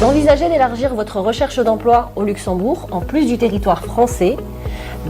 Envisagez d'élargir votre recherche d'emploi au Luxembourg, en plus du territoire français.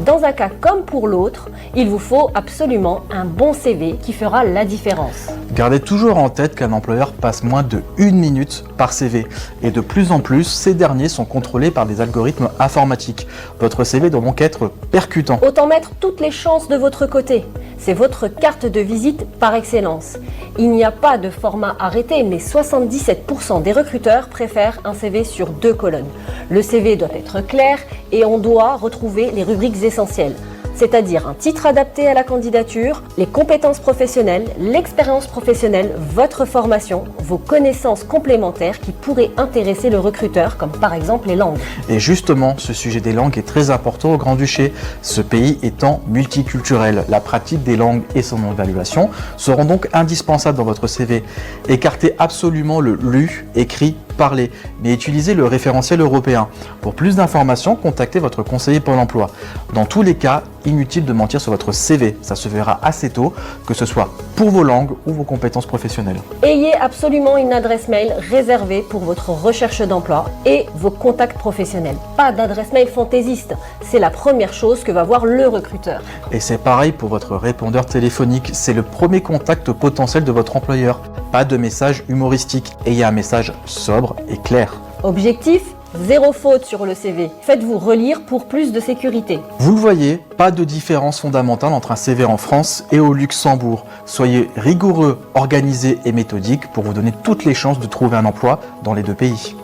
Dans un cas comme pour l'autre, il vous faut absolument un bon CV qui fera la différence. Gardez toujours en tête qu'un employeur passe moins de 1 minute par CV. Et de plus en plus, ces derniers sont contrôlés par des algorithmes informatiques. Votre CV doit donc être percutant. Autant mettre toutes les chances de votre côté. C'est votre carte de visite par excellence. Il n'y a pas de format arrêté, mais 77% des recruteurs préfèrent un CV sur 2 colonnes. Le CV doit être clair et on doit retrouver les rubriques essentielles, c'est-à-dire un titre adapté à la candidature, les compétences professionnelles, l'expérience professionnelle, votre formation, vos connaissances complémentaires qui pourraient intéresser le recruteur, comme par exemple les langues. Et justement, ce sujet des langues est très important au Grand-Duché. Ce pays étant multiculturel, la pratique des langues et son évaluation seront donc indispensables dans votre CV. Écartez absolument le lu, écrit, parler, mais utilisez le référentiel européen. Pour plus d'informations, contactez votre conseiller Pôle emploi. Dans tous les cas, inutile de mentir sur votre CV, ça se verra assez tôt, que ce soit pour vos langues ou vos compétences professionnelles. Ayez absolument une adresse mail réservée pour votre recherche d'emploi et vos contacts professionnels. Pas d'adresse mail fantaisiste, c'est la première chose que va voir le recruteur. Et c'est pareil pour votre répondeur téléphonique, c'est le premier contact potentiel de votre employeur. Pas de message humoristique, ayez un message sobre et clair. Objectif ? 0 faute sur le CV. Faites-vous relire pour plus de sécurité. Vous le voyez, pas de différence fondamentale entre un CV en France et au Luxembourg. Soyez rigoureux, organisé et méthodique pour vous donner toutes les chances de trouver un emploi dans les deux pays.